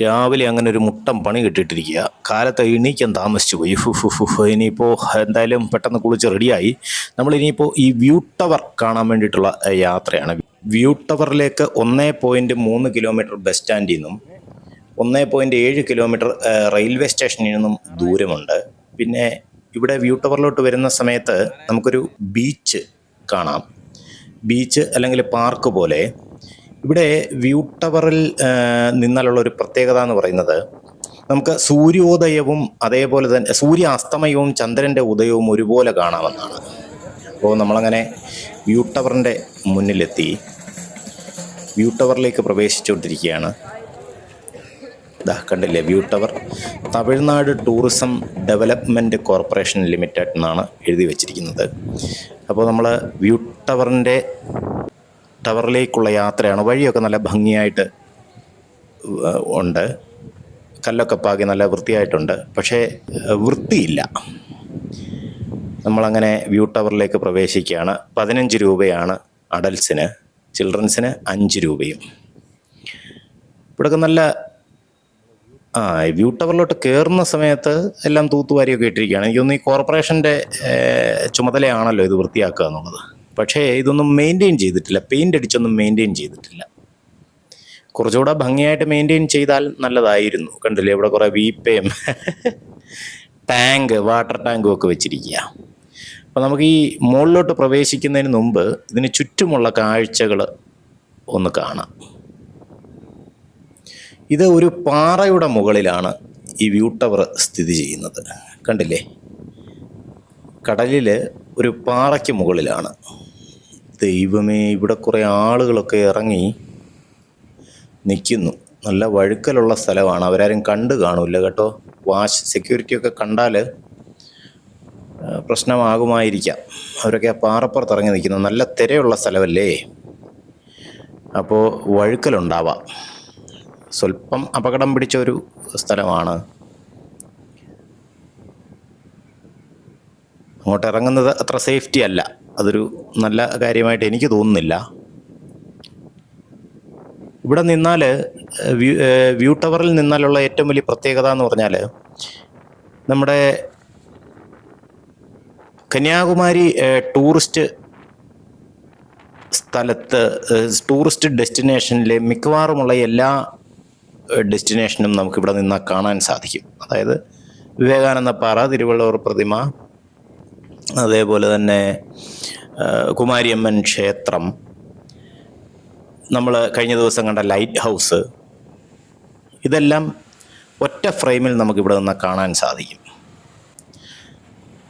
രാവിലെ അങ്ങനെ ഒരു മുട്ടം പണി കിട്ടിയിട്ടിരിക്കുക. കാലത്ത് എണീക്കാൻ താമസിച്ചു പോയി. ഇനിയിപ്പോൾ എന്തായാലും പെട്ടെന്ന് കുളിച്ച് റെഡിയായി. നമ്മളിനിയിപ്പോൾ ഈ വ്യൂ ടവർ കാണാൻ വേണ്ടിയിട്ടുള്ള യാത്രയാണ്. വ്യൂ ടവറിലേക്ക് 1.3 കിലോമീറ്റർ ബസ് സ്റ്റാൻഡിൽ നിന്നും 1.7 കിലോമീറ്റർ റെയിൽവേ സ്റ്റേഷനിൽ നിന്നും ദൂരമുണ്ട്. പിന്നെ ഇവിടെ വ്യൂ ടവറിലോട്ട് വരുന്ന സമയത്ത് നമുക്കൊരു ബീച്ച് കാണാം. ബീച്ച് അല്ലെങ്കിൽ പാർക്ക് പോലെ. ഇവിടെ വ്യൂ ടവറിൽ നിന്നാലുള്ള ഒരു പ്രത്യേകത എന്ന് പറയുന്നത് നമുക്ക് സൂര്യോദയവും അതേപോലെ തന്നെ സൂര്യാസ്തമയവും ചന്ദ്രൻ്റെ ഉദയവും ഒരുപോലെ കാണാമെന്നാണ്. അപ്പോൾ നമ്മളങ്ങനെ വ്യൂ ടവറിൻ്റെ മുന്നിലെത്തി. വ്യൂ ടവറിലേക്ക് പ്രവേശിച്ചുകൊണ്ടിരിക്കുകയാണ്. ഇതാ കണ്ടില്ലേ view tower. Tamil Nadu tourism development corporation limited എന്നാണ് എഴുതി വച്ചിരിക്കുന്നത്. അപ്പോൾ നമ്മൾ വ്യൂ ടവറിലേക്കുള്ള യാത്രയാണ്. വഴിയൊക്കെ നല്ല ഭംഗിയായിട്ട് ഉണ്ട്. കല്ലൊക്കെ പാകി നല്ല വൃത്തിയായിട്ടുണ്ട്. പക്ഷേ വൃത്തിയില്ല. നമ്മളങ്ങനെ വ്യൂ ടവറിലേക്ക് പ്രവേശിക്കുകയാണ്. 15 രൂപയാണ് അഡൽസിന്, ചിൽഡ്രൻസിന് 5 രൂപയും. ഇവിടെയൊക്കെ നല്ല വ്യൂ ടവറിലോട്ട് കയറുന്ന സമയത്ത് എല്ലാം തൂത്തുവാരിയൊക്കെ ഇട്ടിരിക്കുകയാണ്. എനിക്കൊന്ന് ഈ കോർപ്പറേഷൻ്റെ ചുമതലയാണല്ലോ ഇത് വൃത്തിയാക്കുക എന്നുള്ളത്. പക്ഷേ ഇതൊന്നും മെയിൻറ്റെയിൻ ചെയ്തിട്ടില്ല. പെയിൻ്റ് അടിച്ചൊന്നും മെയിൻറ്റെയിൻ ചെയ്തിട്ടില്ല. കുറച്ചുകൂടെ ഭംഗിയായിട്ട് മെയിൻറ്റെയിൻ ചെയ്താൽ നല്ലതായിരുന്നു. കണ്ടില്ലേ ഇവിടെ കുറേ വീപ്പയും വാട്ടർ ടാങ്കും ഒക്കെ വെച്ചിരിക്കുക. അപ്പോൾ നമുക്ക് ഈ മുകളിലോട്ട് പ്രവേശിക്കുന്നതിന് മുമ്പ് ഇതിന് ചുറ്റുമുള്ള കാഴ്ചകൾ ഒന്ന് കാണാം. ഇത് ഒരു പാറയുടെ മുകളിലാണ് ഈ വ്യൂ ടവർ സ്ഥിതി ചെയ്യുന്നത്. കണ്ടില്ലേ, കടലിൽ ഒരു പാറയ്ക്ക് മുകളിലാണ്. ദൈവമേ, ഇവിടെ കുറേ ആളുകളൊക്കെ ഇറങ്ങി നിൽക്കുന്നു. നല്ല വഴുക്കലുള്ള സ്ഥലമാണ്. അവരാരും കണ്ടു കാണില്ല കേട്ടോ. സെക്യൂരിറ്റിയൊക്കെ കണ്ടാൽ പ്രശ്നമാകുമായിരിക്കാം. അവരൊക്കെ ആ പാറപ്പുറത്ത് ഇറങ്ങി നിൽക്കുന്നു. നല്ല തിരയുള്ള സ്ഥലമല്ലേ, അപ്പോൾ വഴുക്കലുണ്ടാവാം. സ്വല്പം അപകടം പിടിച്ച ഒരു സ്ഥലമാണ്. അങ്ങോട്ട് ഇറങ്ങുന്നത് അത്ര സേഫ്റ്റി അല്ല. അതൊരു നല്ല കാര്യമായിട്ട് എനിക്ക് തോന്നുന്നില്ല. ഇവിടെ നിന്നാൽ വ്യൂ ടവറിൽ നിന്നാലുള്ള ഏറ്റവും വലിയ പ്രത്യേകത എന്ന് പറഞ്ഞാൽ നമ്മുടെ കന്യാകുമാരി ടൂറിസ്റ്റ് സ്ഥലത്ത്, ടൂറിസ്റ്റ് ഡെസ്റ്റിനേഷനിലെ മിക്കവാറുമുള്ള എല്ലാ ഡെസ്റ്റിനേഷനും നമുക്കിവിടെ നിന്നാൽ കാണാൻ സാധിക്കും. അതായത് വിവേകാനന്ദ പാറ, തിരുവള്ളൂർ പ്രതിമ, അതേപോലെ തന്നെ കുമാരിയമ്മൻ ക്ഷേത്രം, നമ്മൾ കഴിഞ്ഞ ദിവസം കണ്ട ലൈറ്റ് ഹൗസ്, ഇതെല്ലാം ഒറ്റ ഫ്രെയിമിൽ നമുക്കിവിടെ നിന്ന് കാണാൻ സാധിക്കും.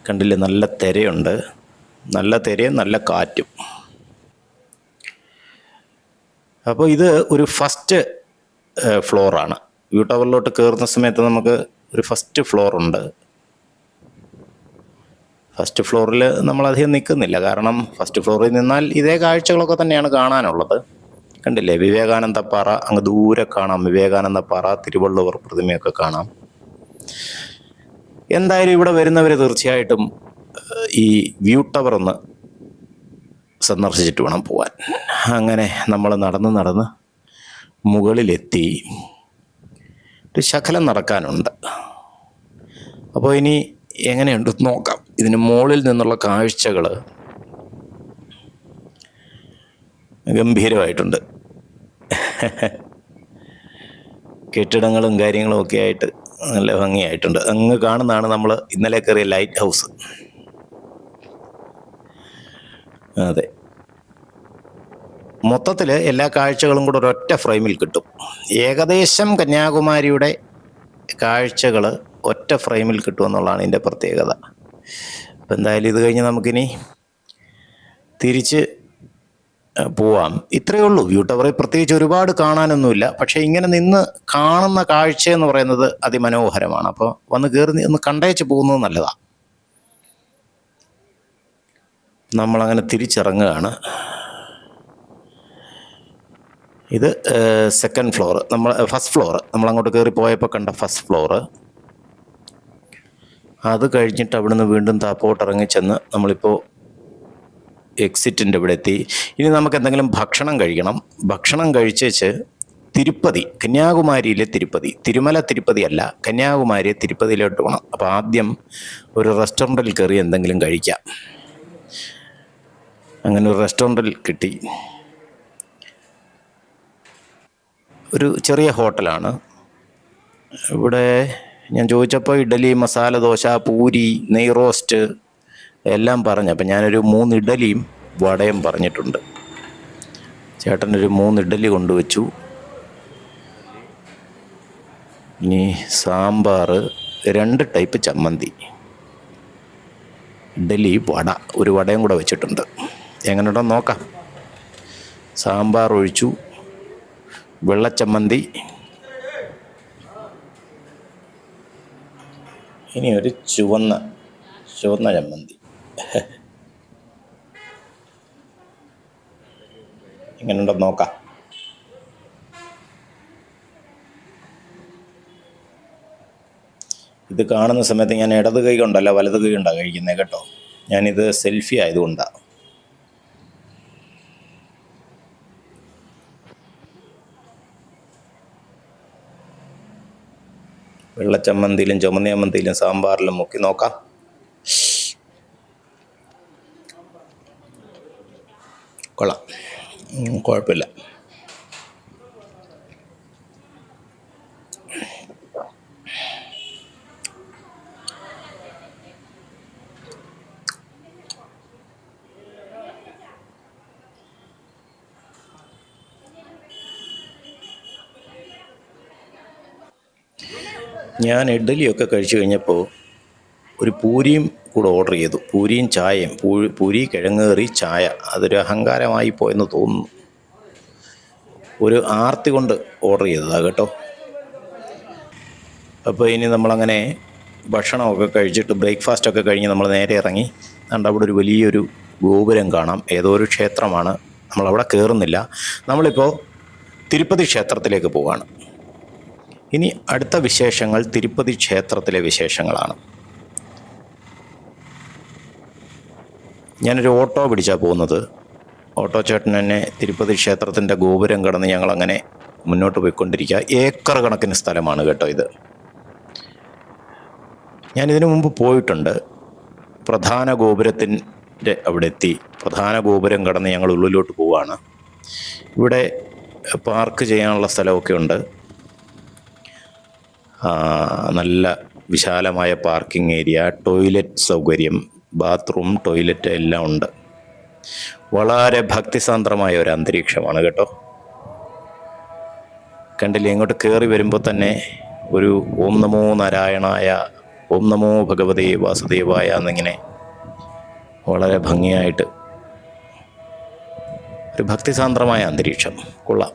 കണ്ടില്ലേ, നല്ല തിരയുണ്ട്. നല്ല തിരയും നല്ല കാറ്റും. അപ്പോൾ ഇത് ഒരു ഫസ്റ്റ് ഫ്ലോറാണ്. വ്യൂ ടവറിലോട്ട് കയറുന്ന സമയത്ത് നമുക്ക് ഒരു ഫസ്റ്റ് ഫ്ലോറുണ്ട്. ഫസ്റ്റ് ഫ്ലോറിൽ നമ്മളധികം നിൽക്കുന്നില്ല. കാരണം ഫസ്റ്റ് ഫ്ലോറിൽ നിന്നാൽ ഇതേ കാഴ്ചകളൊക്കെ തന്നെയാണ് കാണാനുള്ളത്. കണ്ടില്ലേ, വിവേകാനന്ദ പാറ അങ്ങ് ദൂരെ കാണാം. വിവേകാനന്ദ പാറ, തിരുവള്ളുവർ പ്രതിമയൊക്കെ കാണാം. എന്തായാലും ഇവിടെ വരുന്നവർ തീർച്ചയായിട്ടും ഈ വ്യൂ ടവർ ഒന്ന് സന്ദർശിച്ചിട്ട് വേണം പോവാൻ. അങ്ങനെ നമ്മൾ നടന്ന് മുകളിലെത്തി. ഒരു ശകലം നടക്കാനുണ്ട്. അപ്പോൾ ഇനി എങ്ങനെയുണ്ട് നോക്കാം. ഇതിന് മുകളിൽ നിന്നുള്ള കാഴ്ചകൾ ഗംഭീരമായിട്ടുണ്ട്. കെട്ടിടങ്ങളും കാര്യങ്ങളും ഒക്കെ ആയിട്ട് നല്ല ഭംഗിയായിട്ടുണ്ട്. അങ്ങ് കാണുന്നതാണ് നമ്മൾ ഇന്നലെ കയറിയ ലൈറ്റ് ഹൗസ്. അതെ, മൊത്തത്തിൽ എല്ലാ കാഴ്ചകളും കൂടെ ഒരൊറ്റ ഫ്രെയിമിൽ കിട്ടും. ഏകദേശം കന്യാകുമാരിയുടെ കാഴ്ചകൾ ഒറ്റ ഫ്രെയിമിൽ കിട്ടുമെന്നുള്ളതാണ് ഇതിൻ്റെ പ്രത്യേകത. അപ്പം എന്തായാലും ഇത് കഴിഞ്ഞ് നമുക്കിനി തിരിച്ച് പോവാം. ഇത്രയേ ഉള്ളൂ. വ്യൂ ടവറിൽ പ്രത്യേകിച്ച് ഒരുപാട് കാണാനൊന്നുമില്ല. പക്ഷേ ഇങ്ങനെ നിന്ന് കാണുന്ന കാഴ്ച എന്ന് പറയുന്നത് അതിമനോഹരമാണ്. അപ്പോൾ വന്ന് കയറി ഒന്ന് കണ്ടേച്ച് പോകുന്നത് നല്ലതാണ്. നമ്മളങ്ങനെ തിരിച്ചിറങ്ങുകയാണ്. ഇത് സെക്കൻഡ് ഫ്ലോർ. ഫസ്റ്റ് ഫ്ലോർ നമ്മളങ്ങോട്ട് കയറി പോയപ്പോൾ കണ്ട ഫസ്റ്റ് ഫ്ലോറ്. അത് കഴിഞ്ഞിട്ട് അവിടുന്ന് വീണ്ടും താപ്പോട്ട് ഇറങ്ങി ചെന്ന് നമ്മളിപ്പോൾ എക്സിറ്റിൻ്റെ ഇവിടെ എത്തി. ഇനി നമുക്ക് എന്തെങ്കിലും ഭക്ഷണം കഴിക്കണം. ഭക്ഷണം കഴിച്ചേച്ച് തിരുപ്പതി, കന്യാകുമാരിയിലെ തിരുപ്പതി, തിരുമല തിരുപ്പതി അല്ല, കന്യാകുമാരി തിരുപ്പതിയിലോട്ട് പോകണം. അപ്പോൾ ആദ്യം ഒരു റെസ്റ്റോറൻറ്റിൽ കയറി എന്തെങ്കിലും കഴിക്കാം. അങ്ങനെ ഒരു റെസ്റ്റോറൻറ്റിൽ കിട്ടി. ഒരു ചെറിയ ഹോട്ടലാണ്. ഇവിടെ ഞാൻ ചോദിച്ചപ്പോൾ ഇഡ്ഡലി, മസാല ദോശ, പൂരി, നെയ് റോസ്റ്റ് എല്ലാം പറഞ്ഞു. അപ്പം ഞാനൊരു 3 ഇഡ്ഡലിയും വടയും പറഞ്ഞിട്ടുണ്ട്. ചേട്ടനൊരു 3 ഇഡ്ഡലി കൊണ്ടുവച്ചു. ഇനി സാമ്പാർ, 2 ടൈപ്പ് ചമ്മന്തി, ഇഡ്ഡലി, വട, ഒരു വടയും കൂടെ വെച്ചിട്ടുണ്ട്. എങ്ങനെയുണ്ടോ നോക്കാം. സാമ്പാർ ഒഴിച്ചു, വെള്ളച്ചമ്മന്തി, ഇനി ഒരു ചുവന്ന ചമ്മന്തി. എങ്ങനെയുണ്ടോ നോക്കാം. ഇത് കാണുന്ന സമയത്ത് ഞാൻ ഇടത് കൈ കൊണ്ടല്ല വലത് കൈ കൊണ്ടാണ് കഴിക്കുന്നത് കേട്ടോ. ഞാനിത് സെൽഫി ആയതുകൊണ്ടാണ്. വെള്ളച്ചമ്മന്തിയിലും ചുമന്ന ചമ്മന്തിയിലും സാമ്പാറിലും മുക്കി നോക്കാം. കൊള്ളാം, കുഴപ്പമില്ല. ഞാൻ ഇഡ്ഡലിയൊക്കെ കഴിച്ചു കഴിഞ്ഞപ്പോൾ ഒരു പൂരിയും കൂടെ ഓർഡർ ചെയ്തു. പൂരിയും ചായയും. പൂരി, കിഴങ്ങ് കറി, ചായ. അതൊരു അഹങ്കാരമായി പോയെന്ന് തോന്നുന്നു. ഒരു ആർത്തി കൊണ്ട് ഓർഡർ ചെയ്തതാണ് കേട്ടോ. അപ്പോൾ ഇനി നമ്മളങ്ങനെ ഭക്ഷണമൊക്കെ കഴിച്ചിട്ട് ബ്രേക്ക്ഫാസ്റ്റൊക്കെ കഴിഞ്ഞ് നമ്മൾ നേരെ ഇറങ്ങി. അതുകൊണ്ട് അവിടെ ഒരു വലിയൊരു ഗോപുരം കാണാം. ഏതോ ഒരു ക്ഷേത്രമാണ്. നമ്മളവിടെ കയറുന്നില്ല. നമ്മളിപ്പോൾ തിരുപ്പതി ക്ഷേത്രത്തിലേക്ക് പോവുകയാണ്. ഇനി അടുത്ത വിശേഷങ്ങൾ തിരുപ്പതി ക്ഷേത്രത്തിലെ വിശേഷങ്ങളാണ്. ഞാനൊരു ഓട്ടോ പിടിച്ചാണ് പോകുന്നത്. ഓട്ടോ ചേട്ടൻ എന്നെ തിരുപ്പതി ക്ഷേത്രത്തിൻ്റെ ഗോപുരം കടന്ന് ഞങ്ങളങ്ങനെ മുന്നോട്ട് പോയിക്കൊണ്ടിരിക്കുക. ഏക്കർ കണക്കിന് സ്ഥലമാണ് കേട്ടോ ഇത്. ഞാനിതിനു മുമ്പ് പോയിട്ടുണ്ട്. പ്രധാന ഗോപുരത്തിൻ്റെ അവിടെ എത്തി. പ്രധാന ഗോപുരം കടന്ന് ഞങ്ങൾ ഉള്ളിലോട്ട് പോവുകയാണ്. ഇവിടെ പാർക്ക് ചെയ്യാനുള്ള സ്ഥലമൊക്കെ ഉണ്ട്. നല്ല വിശാലമായ പാർക്കിംഗ് ഏരിയ, ടോയ്ലറ്റ് സൗകര്യം, ബാത്റൂം, ടോയ്ലറ്റ് എല്ലാം ഉണ്ട്. വളരെ ഭക്തിസാന്ദ്രമായ ഒരു അന്തരീക്ഷമാണ് കേട്ടോ. കണ്ടില്ലേ, ഇങ്ങോട്ട് കയറി വരുമ്പോൾ തന്നെ ഒരു ഓം നമോ നാരായണായ, ഓം നമോ ഭഗവതേ വാസുദേവായ എന്നിങ്ങനെ വളരെ ഭംഗിയായിട്ട് ഒരു ഭക്തിസാന്ദ്രമായ അന്തരീക്ഷം. കൊള്ളാം.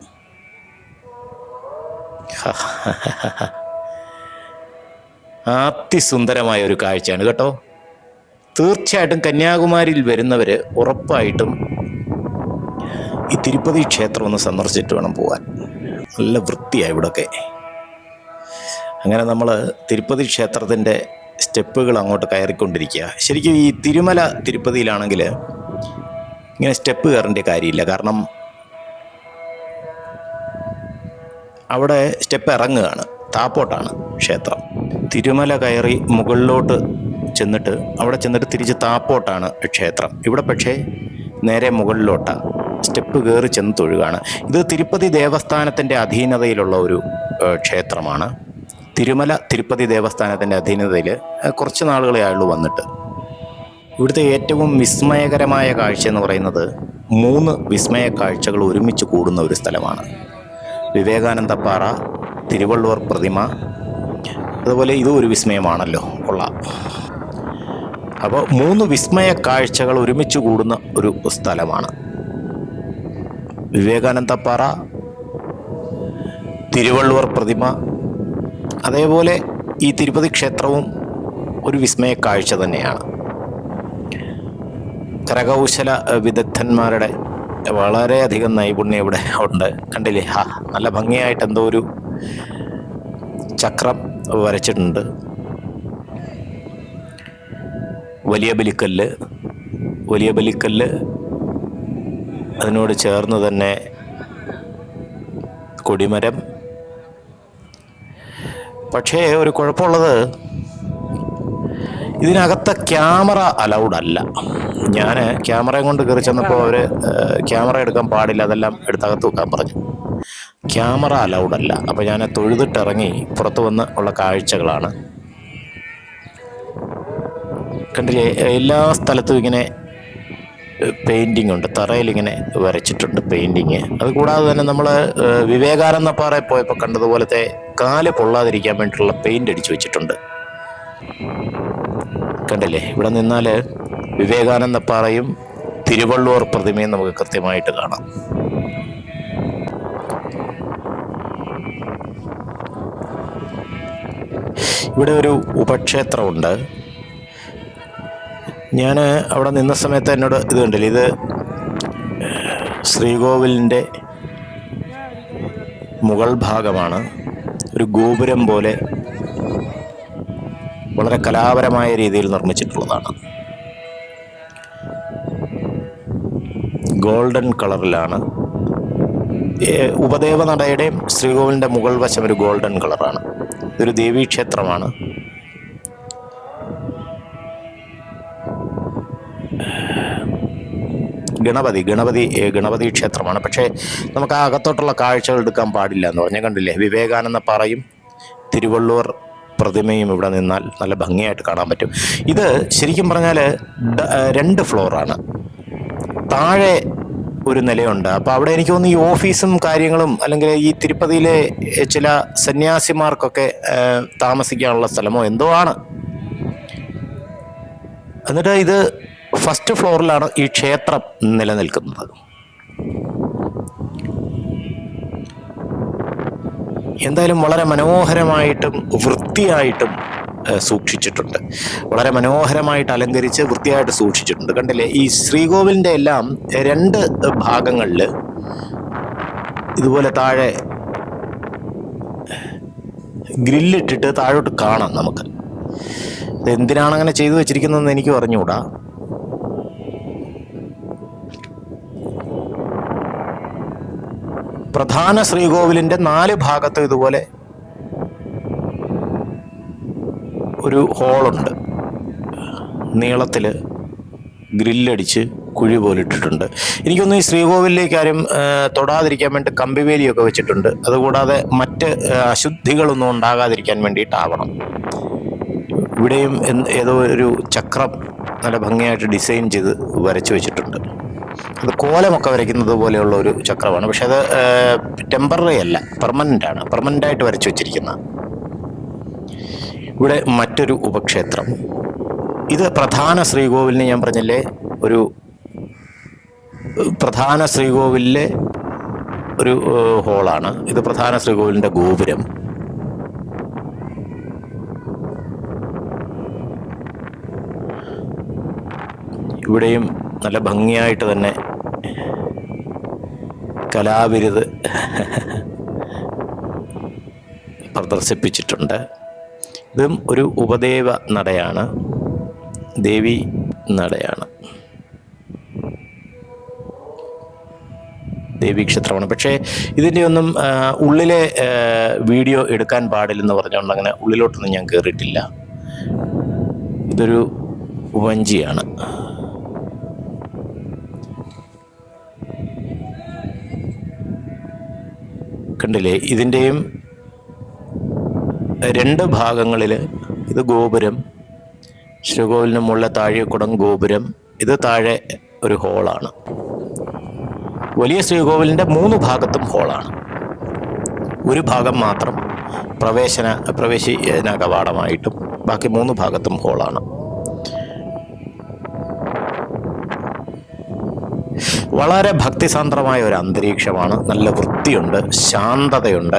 അതിസുന്ദരമായ ഒരു കാഴ്ചയാണ് കേട്ടോ. തീർച്ചയായിട്ടും കന്യാകുമാരിയിൽ വരുന്നവർ ഉറപ്പായിട്ടും ഈ തിരുപ്പതി ക്ഷേത്രം ഒന്ന് സന്ദർശിച്ചിട്ട് വേണം പോകാൻ. നല്ല വൃത്തിയാണ് ഇവിടെയൊക്കെ. അങ്ങനെ നമ്മൾ തിരുപ്പതി ക്ഷേത്രത്തിൻ്റെ സ്റ്റെപ്പുകൾ അങ്ങോട്ട് കയറിക്കൊണ്ടിരിക്കുക. ശരിക്കും ഈ തിരുമല തിരുപ്പതിയിലാണെങ്കിൽ ഇങ്ങനെ സ്റ്റെപ്പ് കയറേണ്ട കാര്യമില്ല. കാരണം അവിടെ സ്റ്റെപ്പ് ഇറങ്ങുകയാണ്, താപ്പോട്ടാണ് ക്ഷേത്രം. തിരുമല കയറി മുകളിലോട്ട് ചെന്നിട്ട് അവിടെ ചെന്നിട്ട് തിരിച്ച് താപ്പോട്ടാണ് ക്ഷേത്രം. ഇവിടെ പക്ഷേ നേരെ മുകളിലോട്ടാണ്, സ്റ്റെപ്പ് കയറി ചെന്ന് തൊഴുകയാണ്. ഇത് തിരുപ്പതി ദേവസ്ഥാനത്തിൻ്റെ അധീനതയിലുള്ള ഒരു ക്ഷേത്രമാണ്. തിരുമല തിരുപ്പതി ദേവസ്ഥാനത്തിൻ്റെ അധീനതയിൽ കുറച്ച് നാളുകളെ ആയുള്ളൂ വന്നിട്ട്. ഇവിടുത്തെ ഏറ്റവും വിസ്മയകരമായ കാഴ്ച എന്ന് പറയുന്നത് 3 വിസ്മയ കാഴ്ചകൾ ഒരുമിച്ച് കൂടുന്ന ഒരു സ്ഥലമാണ്. വിവേകാനന്ദപ്പാറ, തിരുവള്ളുവർ പ്രതിമ, അതുപോലെ ഇതും ഒരു വിസ്മയമാണല്ലോ. കൊള്ളാം. അപ്പോൾ 3 വിസ്മയ കാഴ്ചകൾ ഒരുമിച്ച് കൂടുന്ന ഒരു സ്ഥലമാണ് വിവേകാനന്ദപ്പാറ, തിരുവള്ളുവർ പ്രതിമ. അതേപോലെ ഈ തിരുപ്പതി ക്ഷേത്രവും ഒരു വിസ്മയ കാഴ്ച തന്നെയാണ്. കരകൗശല വിദഗ്ധന്മാരുടെ വളരെയധികം നൈപുണ്യം ഇവിടെ ഉണ്ട്. കണ്ടില്ലേ, നല്ല ഭംഗിയായിട്ട് എന്തോ ഒരു ചക്രം വരച്ചിട്ടുണ്ട്. വലിയ ബലിക്കല്ല് അതിനോട് ചേർന്ന് തന്നെ കൊടിമരം. പക്ഷേ ഒരു കുഴപ്പമുള്ളത്, ഇതിനകത്ത് ക്യാമറ അലൗഡ് അല്ല. ഞാൻ ക്യാമറയും കൊണ്ട് കയറി ചെന്നപ്പോൾ അവർ ക്യാമറ എടുക്കാൻ പാടില്ല, അതെല്ലാം എടുത്തകത്ത് വെക്കാൻ പറഞ്ഞു. ക്യാമറ അലൗഡ് അല്ല. അപ്പോൾ ഞാൻ തൊഴുതിട്ടിറങ്ങി പുറത്ത് വന്ന് ഉള്ള കാഴ്ചകളാണ്. കണ്ടില്ലേ, എല്ലാ സ്ഥലത്തും ഇങ്ങനെ പെയിൻറ്റിങ് ഉണ്ട്, തറയിലിങ്ങനെ വരച്ചിട്ടുണ്ട് പെയിൻറ്റിങ്. അതുകൂടാതെ തന്നെ നമ്മൾ വിവേകാനന്ദ പാറയിൽ പോയപ്പോൾ കണ്ടതുപോലത്തെ കാല് പൊള്ളാതിരിക്കാൻ വേണ്ടിയിട്ടുള്ള പെയിൻ്റ് അടിച്ചു വെച്ചിട്ടുണ്ട്. കണ്ടില്ലേ, ഇവിടെ നിന്നാൽ വിവേകാനന്ദ പാറയും തിരുവള്ളുവർ പ്രതിമയും നമുക്ക് കൃത്യമായിട്ട് കാണാം. ഇവിടെ ഒരു ഉപക്ഷേത്രമുണ്ട്. ഞാൻ അവിടെ നിന്ന സമയത്ത് എന്നോട് ഇത് കണ്ടില്ലേ, ഇത് ശ്രീകോവിലിൻ്റെ മുകൾ ഭാഗമാണ്. ഒരു ഗോപുരം പോലെ വളരെ കലാപരമായ രീതിയിൽ നിർമ്മിച്ചിട്ടുള്ളതാണ്. ഗോൾഡൻ കളറിലാണ്. ഉപദേവനടയുടെയും ശ്രീകോവിലിൻ്റെ മുകൾ വശം ഒരു ഗോൾഡൻ കളറാണ്. ഇതൊരു ദേവീക്ഷേത്രമാണ്. ഗണപതി ക്ഷേത്രമാണ്. പക്ഷേ നമുക്ക് ആ അകത്തോട്ടുള്ള കാഴ്ചകൾ എടുക്കാൻ പാടില്ല എന്ന് പറഞ്ഞാൽ കണ്ടില്ലേ, വിവേകാനന്ദ പാറയും തിരുവള്ളുവർ പ്രതിമയും ഇവിടെ നിന്നാൽ നല്ല ഭംഗിയായിട്ട് കാണാൻ പറ്റും. ഇത് ശരിക്കും പറഞ്ഞാൽ 2 ഫ്ലോറാണ്. താഴെ ഒരു നിലയുണ്ട്. അപ്പോൾ അവിടെ എനിക്ക് തോന്നുന്നു ഈ ഓഫീസും കാര്യങ്ങളും അല്ലെങ്കിൽ ഈ തിരുപ്പതിയിലെ ചില സന്യാസിമാർക്കൊക്കെ താമസിക്കാനുള്ള സ്ഥലമോ എന്തോ ആണ്. എന്നിട്ട് ഇത് ഫസ്റ്റ് ഫ്ലോറിലാണ് ഈ ക്ഷേത്രം നിലനിൽക്കുന്നത്. എന്തായാലും വളരെ മനോഹരമായിട്ടും വൃത്തിയായിട്ടും സൂക്ഷിച്ചിട്ടുണ്ട്. വളരെ മനോഹരമായിട്ട് അലങ്കരിച്ച് വൃത്തിയായിട്ട് സൂക്ഷിച്ചിട്ടുണ്ട്. കണ്ടില്ലേ, ഈ ശ്രീകോവിലിൻ്റെ എല്ലാം 2 ഭാഗങ്ങളിൽ ഇതുപോലെ താഴെ ഗ്രില്ലിട്ടിട്ട് താഴോട്ട് കാണാം നമുക്ക്. ഇതെന്തിനാണ് അങ്ങനെ ചെയ്തു വെച്ചിരിക്കുന്നതെന്ന് എനിക്ക് അറിഞ്ഞുകൂടാ. പ്രധാന ശ്രീകോവിലിൻ്റെ 4 ഭാഗത്തും ഇതുപോലെ ഒരു ഹോളുണ്ട്. നീളത്തിൽ ഗ്രില്ലടിച്ച് കുഴി പോലെ ഇട്ടിട്ടുണ്ട്. എനിക്കൊന്നും ഈ ശ്രീകോവിലേക്ക് ആരും തൊടാതിരിക്കാൻ വേണ്ടി കമ്പിവേലിയൊക്കെ വെച്ചിട്ടുണ്ട്. അതുകൂടാതെ മറ്റ് അശുദ്ധികളൊന്നും ഉണ്ടാകാതിരിക്കാൻ വേണ്ടിയിട്ടാവണം. ഇവിടെയും ഏതോ ഒരു ചക്രം നല്ല ഭംഗിയായിട്ട് ഡിസൈൻ ചെയ്ത് വരച്ചു വെച്ചിട്ടുണ്ട്. അത് കോലമൊക്കെ വരയ്ക്കുന്നത് പോലെയുള്ള ഒരു ചക്രമാണ്. പക്ഷെ അത് ടെമ്പററി അല്ല, പെർമനൻ്റായിട്ട് വരച്ചു വെച്ചിരിക്കുന്ന. ഇവിടെ മറ്റൊരു ഉപക്ഷേത്രം. ഇത് പ്രധാന ശ്രീകോവിലിന് ഞാൻ പറഞ്ഞില്ലേ, ഒരു പ്രധാന ശ്രീകോവിലിലെ ഒരു ഹോളാണ്. ഇത് പ്രധാന ശ്രീകോവിലിൻ്റെ ഗോപുരം. ഇവിടെയും നല്ല ഭംഗിയായിട്ട് തന്നെ കലാവിരുത് പ്രദർശിപ്പിച്ചിട്ടുണ്ട്. ഇതും ഒരു ഉപദേവ നടയാണ്, ദേവി നടയാണ്, ദേവീക്ഷേത്രമാണ്. പക്ഷേ ഇതിൻ്റെ ഒന്നും ഉള്ളിലെ വീഡിയോ എടുക്കാൻ പാടില്ലെന്ന് പറഞ്ഞുകൊണ്ട് അങ്ങനെ ഉള്ളിലോട്ടൊന്നും ഞാൻ കയറിയിട്ടില്ല. ഇതൊരു വഞ്ചിയാണ്. കണ്ടില്ലേ, ഇതിൻ്റെയും 2 ഭാഗങ്ങളിൽ ഇത് ഗോപുരം, ശ്രീകോവിലിന് മുകളിലെ താഴെക്കുടം ഗോപുരം, ഇത് താഴെ ഒരു ഹോളാണ്. വലിയ ശ്രീകോവിലിൻ്റെ 3 ഭാഗത്തും ഹോളാണ്. ഒരു ഭാഗം മാത്രം പ്രവേശന കവാടമായിട്ടും ബാക്കി 3 ഭാഗത്തും ഹോളാണ്. വളരെ ഭക്തിസാന്ദ്രമായ ഒരു അന്തരീക്ഷമാണ്. നല്ല വൃത്തിയുണ്ട്, ശാന്തതയുണ്ട്.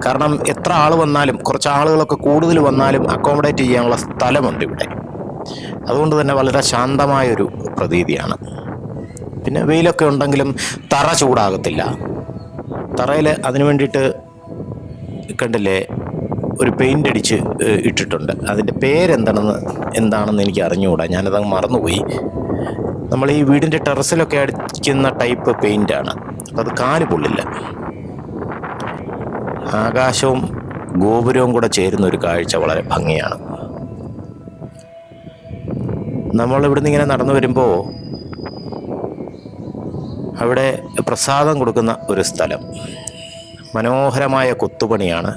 കാരണം എത്ര ആൾ വന്നാലും, കുറച്ച് ആളുകളൊക്കെ കൂടുതൽ വന്നാലും അക്കോമഡേറ്റ് ചെയ്യാനുള്ള സ്ഥലമുണ്ട് ഇവിടെ. അതുകൊണ്ട് തന്നെ വളരെ ശാന്തമായൊരു പ്രതീതിയാണ്. പിന്നെ വെയിലൊക്കെ ഉണ്ടെങ്കിലും തറ ചൂടാകത്തില്ല. തറയിൽ അതിനു വേണ്ടിയിട്ട് കണ്ടില്ലേ ഒരു പെയിൻ്റ് അടിച്ച് ഇട്ടിട്ടുണ്ട്. അതിൻ്റെ എന്താണെന്ന് എനിക്ക് അറിഞ്ഞുകൂടാ, ഞാനതങ്ങ് മറന്നുപോയി. നമ്മൾ ഈ വീടിൻ്റെ ടെറസിലൊക്കെ അടിക്കുന്ന ടൈപ്പ് പെയിൻ്റാണ്. അപ്പം അത് കാല് പൊള്ളില്ല. ആകാശവും ഗോപുരവും കൂടെ ചേരുന്ന ഒരു കാഴ്ച വളരെ ഭംഗിയാണ്. നമ്മൾ ഇവിടുന്ന് ഇങ്ങനെ നടന്നു വരുമ്പോൾ അവിടെ പ്രസാദം കൊടുക്കുന്ന ഒരു സ്ഥലം, മനോഹരമായ കൊത്തുപണിയാണ്,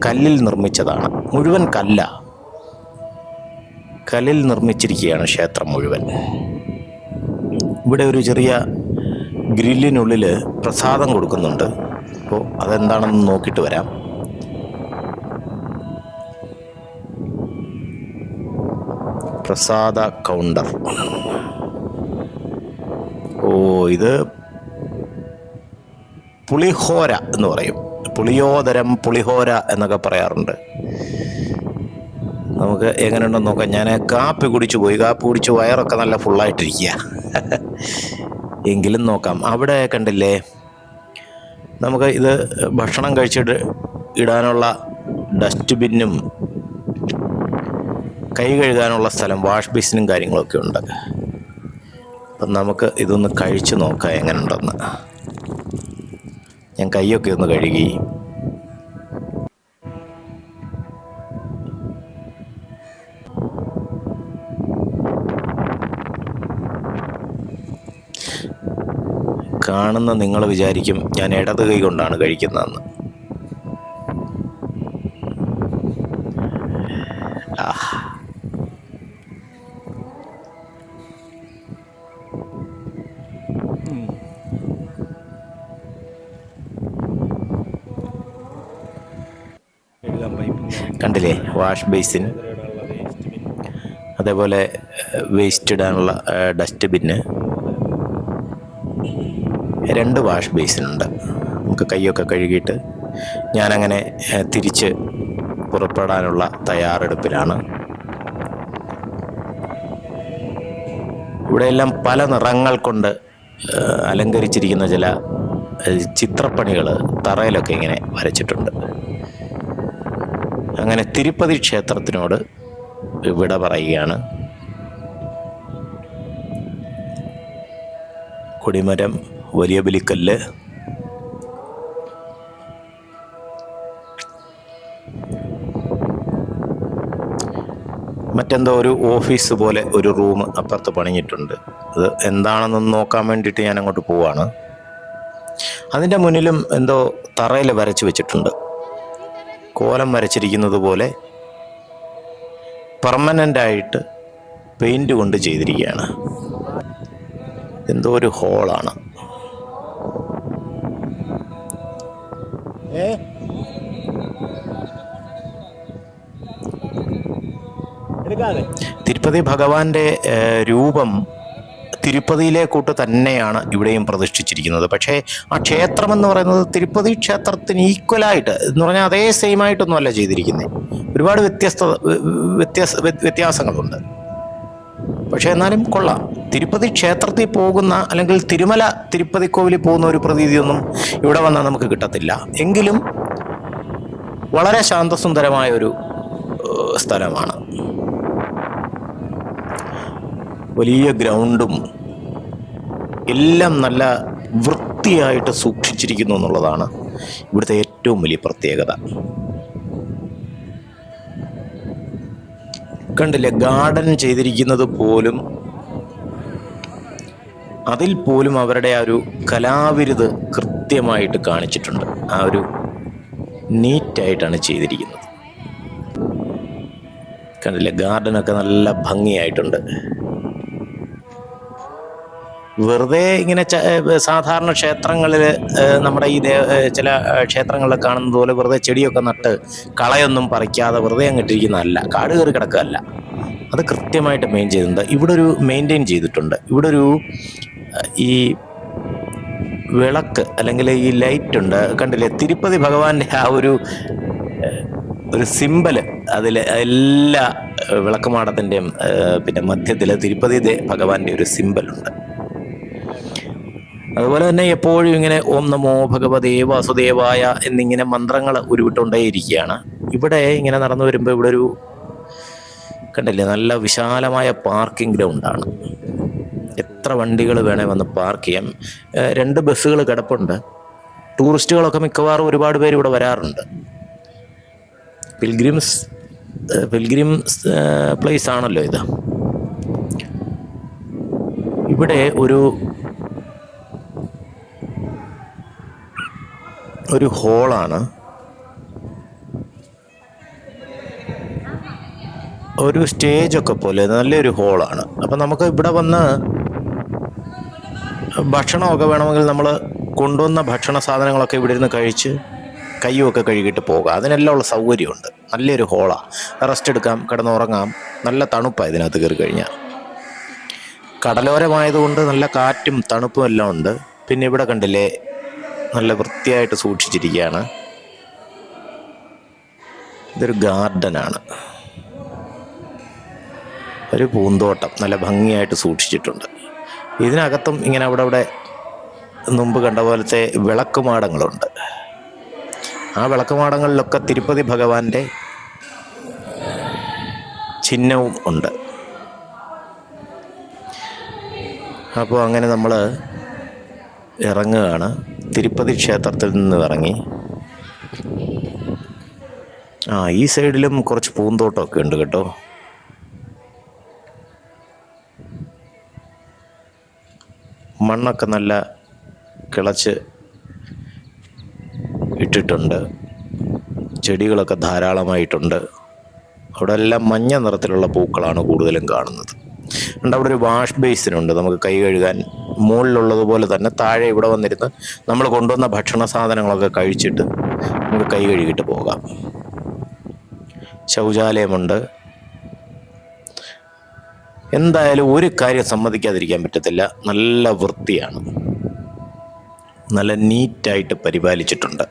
കല്ലിൽ നിർമ്മിച്ചതാണ്, മുഴുവൻ കല്ലിൽ നിർമ്മിച്ചിരിക്കുകയാണ് ക്ഷേത്രം മുഴുവൻ. ഇവിടെ ഒരു ചെറിയ ഗ്രില്ലിനുള്ളിൽ പ്രസാദം കൊടുക്കുന്നുണ്ട്. അപ്പോൾ അതെന്താണെന്ന് നോക്കിയിട്ട് വരാം. പ്രസാദ കൗണ്ടർ. ഇത് പുളിഹോര എന്ന് പറയും, പുളിയോദരം, പുളിഹോര എന്നൊക്കെ പറയാറുണ്ട്. നമുക്ക് എങ്ങനെയുണ്ടെന്ന് നോക്കാം. ഞാൻ കാപ്പി കുടിച്ച് വയറൊക്കെ നല്ല ഫുള്ളായിട്ടിരിക്കുക. എങ്കിലും നോക്കാം. അവിടെ കണ്ടില്ലേ, നമുക്ക് ഇത് ഭക്ഷണം കഴിച്ചിട്ട് ഇടാനുള്ള ഡസ്റ്റ്ബിന്നും കൈ കഴുകാനുള്ള സ്ഥലം, വാഷ് ബേസിനും കാര്യങ്ങളൊക്കെ ഉണ്ട്. അപ്പം നമുക്ക് ഇതൊന്ന് കഴിച്ച് നോക്കാം എങ്ങനെയുണ്ടെന്ന്. ഞാൻ കൈയൊക്കെ ഒന്ന് കഴുകി. കാണുന്ന നിങ്ങൾ വിചാരിക്കും ഞാൻ ഇടത് കൈ കൊണ്ടാണ് കഴിക്കുന്നതെന്ന്. കണ്ടില്ലേ, വാഷ് ബേസിൻ, അതേപോലെ വേസ്റ്റ് ഇടാനുള്ള ഡസ്റ്റ്ബിന്ന്, 2 വാഷ് ബേസിനുണ്ട്. നമുക്ക് കൈയൊക്കെ കഴുകിയിട്ട് ഞാനങ്ങനെ തിരിച്ച് പുറപ്പെടാനുള്ള തയ്യാറെടുപ്പിലാണ്. ഇവിടെയെല്ലാം പല നിറങ്ങൾ കൊണ്ട് അലങ്കരിച്ചിരിക്കുന്ന ചില ചിത്രപ്പണികൾ തറയിലൊക്കെ ഇങ്ങനെ വരച്ചിട്ടുണ്ട്. അങ്ങനെ തിരുപ്പതി ക്ഷേത്രത്തിനോട് വിട പറയുകയാണ്. കൊടിമരം, വലിയ ബലിക്കല്ല്, മറ്റെന്തോ ഒരു ഓഫീസ് പോലെ ഒരു റൂം അപ്പുറത്ത് പണിഞ്ഞിട്ടുണ്ട്. അത് എന്താണെന്നൊന്ന് നോക്കാൻ വേണ്ടിയിട്ട് ഞാൻ അങ്ങോട്ട് പോവാണ്. അതിൻ്റെ മുന്നിലും എന്തോ തറയിൽ വരച്ച് വെച്ചിട്ടുണ്ട്, കോലം വരച്ചിരിക്കുന്നത് പോലെ പെർമനൻ്റായിട്ട് പെയിൻറ് കൊണ്ട് ചെയ്തിരിക്കുകയാണ്. എന്തോ ഒരു ഹോളാണ്. തിരുപ്പതി ഭഗവാന്റെ രൂപം തിരുപ്പതിയിലെ കൂട്ട് തന്നെയാണ് ഇവിടെയും പ്രതിഷ്ഠിച്ചിരിക്കുന്നത്. പക്ഷേ ആ ക്ഷേത്രം എന്ന് പറയുന്നത് തിരുപ്പതി ക്ഷേത്രത്തിന് ഈക്വലായിട്ട് എന്ന് പറഞ്ഞാൽ അതേ സെയിം ആയിട്ടൊന്നുമല്ല ചെയ്തിരിക്കുന്നത്. ഒരുപാട് വ്യത്യാസങ്ങളുണ്ട്. പക്ഷേ എന്നാലും കൊള്ളാം. തിരുപ്പതി ക്ഷേത്രത്തിൽ പോകുന്ന അല്ലെങ്കിൽ തിരുപ്പതി കോവിലിൽ പോകുന്ന ഒരു പ്രതീതിയൊന്നും ഇവിടെ വന്നാൽ നമുക്ക് കിട്ടത്തില്ല. എങ്കിലും വളരെ ശാന്തസുന്ദരമായ ഒരു സ്ഥലമാണ്. വലിയ ഗ്രൗണ്ടും എല്ലാം നല്ല വൃത്തിയായിട്ട് സൂക്ഷിച്ചിരിക്കുന്നു എന്നുള്ളതാണ് ഇവിടുത്തെ ഏറ്റവും വലിയ പ്രത്യേകത. കണ്ടില്ലേ, ഗാർഡൻ ചെയ്തിരിക്കുന്നത് പോലും, അതിൽ പോലും അവരുടെ ആ ഒരു കലാവിരുത് കൃത്യമായിട്ട് കാണിച്ചിട്ടുണ്ട്. ആ ഒരു നീറ്റായിട്ടാണ് ചെയ്തിരിക്കുന്നത്. കണ്ടില്ലേ, ഗാർഡനൊക്കെ നല്ല ഭംഗിയായിട്ടുണ്ട്. വെറുതെ ഇങ്ങനെ സാധാരണ ക്ഷേത്രങ്ങളിൽ നമ്മുടെ ഈ ചില ക്ഷേത്രങ്ങളിൽ കാണുന്നത് പോലെ വെറുതെ ചെടിയൊക്കെ നട്ട് കളയൊന്നും പറിക്കാതെ വെറുതെ അങ്ങിട്ടിരിക്കുന്നതല്ല, കാട് കയറി കിടക്കുകയല്ല. അത് കൃത്യമായിട്ട് മെയിൻറ്റെയിൻ ചെയ്തിട്ടുണ്ട്. ഇവിടെ ഒരു ഈ വിളക്ക് അല്ലെങ്കിൽ ഈ ലൈറ്റ് ഉണ്ട്, കണ്ടില്ലേ, തിരുപ്പതി ഭഗവാന്റെ ആ ഒരു സിമ്പല് അതിൽ എല്ലാ വിളക്കുമാടത്തിൻ്റെയും പിന്നെ മധ്യത്തിൽ തിരുപ്പതി ഭഗവാന്റെ ഒരു സിമ്പലുണ്ട്. അതുപോലെ തന്നെ എപ്പോഴും ഇങ്ങനെ ഓം നമോ ഭഗവതേ വാസുദേവായ എന്നിങ്ങനെ മന്ത്രങ്ങൾ ഉരുവിട്ടുകൊണ്ടേയിരിക്കുകയാണ്. ഇവിടെ ഇങ്ങനെ നടന്നു വരുമ്പോൾ ഇവിടെ ഒരു കണ്ടില്ലേ, നല്ല വിശാലമായ പാർക്കിംഗ് ഗ്രൗണ്ടാണ്. എത്ര വണ്ടികൾ വേണേൽ വന്ന് പാർക്ക് ചെയ്യാം. 2 ബസ്സുകൾ കിടപ്പുണ്ട്. ടൂറിസ്റ്റുകളൊക്കെ മിക്കവാറും ഒരുപാട് പേര് ഇവിടെ വരാറുണ്ട്. പിൽഗ്രിം പ്ലേസ് ആണല്ലോ ഇത്. ഇവിടെ ഒരു ഹോളാണ്, ഒരു സ്റ്റേജൊക്കെ പോലെ നല്ലൊരു ഹോളാണ്. അപ്പം നമുക്ക് ഇവിടെ വന്ന് ഭക്ഷണമൊക്കെ വേണമെങ്കിൽ നമ്മൾ കൊണ്ടുവന്ന ഭക്ഷണ സാധനങ്ങളൊക്കെ ഇവിടെ ഇരുന്ന് കഴിച്ച് കയ്യുമൊക്കെ കഴുകിയിട്ട് പോകാം. അതിനെല്ലാം ഉള്ള സൗകര്യമുണ്ട്. നല്ലൊരു ഹോളാണ്. റെസ്റ്റ് എടുക്കാം, കിടന്നുറങ്ങാം. നല്ല തണുപ്പാണ് ഇതിനകത്ത് കയറി കഴിഞ്ഞാൽ. കടലോരമായതുകൊണ്ട് നല്ല കാറ്റും തണുപ്പും എല്ലാം ഉണ്ട്. പിന്നെ ഇവിടെ കണ്ടില്ലേ, നല്ല വൃത്തിയായിട്ട് സൂക്ഷിച്ചിരിക്കുകയാണ്. ഇതൊരു ഗാർഡനാണ്, ഒരു പൂന്തോട്ടം നല്ല ഭംഗിയായിട്ട് സൂക്ഷിച്ചിട്ടുണ്ട്. ഇതിനകത്തും ഇങ്ങനെ അവിടെ മുമ്പ് കണ്ട പോലത്തെ വിളക്കുമാടങ്ങളുണ്ട്. ആ വിളക്കുമാടങ്ങളിലൊക്കെ തിരുപ്പതി ഭഗവാന്റെ ചിഹ്നവും ഉണ്ട്. അപ്പോൾ അങ്ങനെ നമ്മൾ ഇറങ്ങുകയാണ്. തിരുപ്പതി ക്ഷേത്രത്തിൽ നിന്ന് ഇറങ്ങി ഈ സൈഡിലും കുറച്ച് പൂന്തോട്ടമൊക്കെ ഉണ്ട് കേട്ടോ. മണ്ണൊക്കെ നല്ല കിളച്ച് ഇട്ടിട്ടുണ്ട്. ചെടികളൊക്കെ ധാരാളമായിട്ടുണ്ട്. അവിടെ എല്ലാം മഞ്ഞ നിറത്തിലുള്ള പൂക്കളാണ് കൂടുതലും കാണുന്നത്. അവിടെ ഒരു വാഷ് ബേസിനുണ്ട്, നമുക്ക് കൈ കഴുകാൻ. മുകളിലുള്ളതുപോലെ തന്നെ താഴെ ഇവിടെ വന്നിരുന്ന് നമ്മൾ കൊണ്ടുവന്ന ഭക്ഷണ സാധനങ്ങളൊക്കെ കഴിച്ചിട്ട് നമുക്ക് കൈ കഴുകിയിട്ട് പോകാം. ശൗചാലയമുണ്ട്. എന്തായാലും ഒരു കാര്യം സമ്മതിക്കാതിരിക്കാൻ പറ്റത്തില്ല, നല്ല വൃത്തിയാണ്, നല്ല നീറ്റായിട്ട് പരിപാലിച്ചിട്ടുണ്ട്.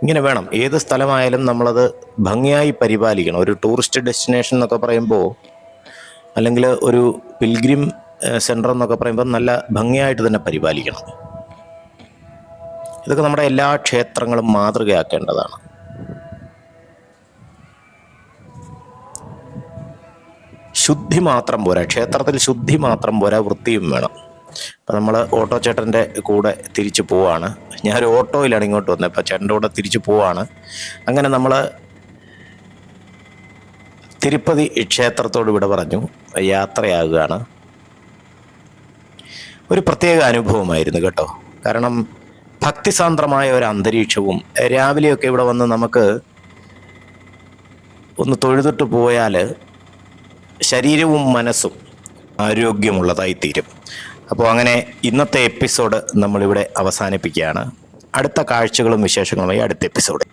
ഇങ്ങനെ വേണം, ഏത് സ്ഥലമായാലും നമ്മളത് ഭംഗിയായി പരിപാലിക്കണം. ഒരു ടൂറിസ്റ്റ് ഡെസ്റ്റിനേഷൻ എന്നൊക്കെ പറയുമ്പോൾ, അല്ലെങ്കിൽ ഒരു പിൽഗ്രിം സെൻറ്റർ എന്നൊക്കെ പറയുമ്പോൾ നല്ല ഭംഗിയായിട്ട് തന്നെ പരിപാലിക്കണം. ഇതൊക്കെ നമ്മുടെ എല്ലാ ക്ഷേത്രങ്ങളും മാതൃകയാക്കേണ്ടതാണ്. ശുദ്ധി മാത്രം പോരാ, ക്ഷേത്രത്തിൽ ശുദ്ധി മാത്രം പോരാ, വൃത്തിയും വേണം. അപ്പം നമ്മൾ ഓട്ടോ ചേട്ടൻ്റെ കൂടെ തിരിച്ചു പോവാണ്. ഞാനൊരു ഓട്ടോയിലാണ് ഇങ്ങോട്ട് വന്നത്. അപ്പം ചേട്ടൻ്റെ കൂടെ തിരിച്ചു പോവാണ്. അങ്ങനെ നമ്മൾ തിരുപ്പതി ക്ഷേത്രത്തോട് വിട പറഞ്ഞു യാത്രയാകുകയാണ്. ഒരു പ്രത്യേക അനുഭവമായിരുന്നു കേട്ടോ. കാരണം ഭക്തിസാന്ദ്രമായ ഒരു അന്തരീക്ഷവും, രാവിലെയൊക്കെ ഇവിടെ വന്ന് നമുക്ക് ഒന്ന് തൊഴുതിട്ട് പോയാൽ ശരീരവും മനസ്സും ആരോഗ്യമുള്ളതായി തീരും. അപ്പോൾ അങ്ങനെ ഇന്നത്തെ എപ്പിസോഡ് നമ്മളിവിടെ അവസാനിപ്പിക്കുകയാണ്. അടുത്ത കാഴ്ചകളും വിശേഷങ്ങളുമായി അടുത്ത എപ്പിസോഡ്.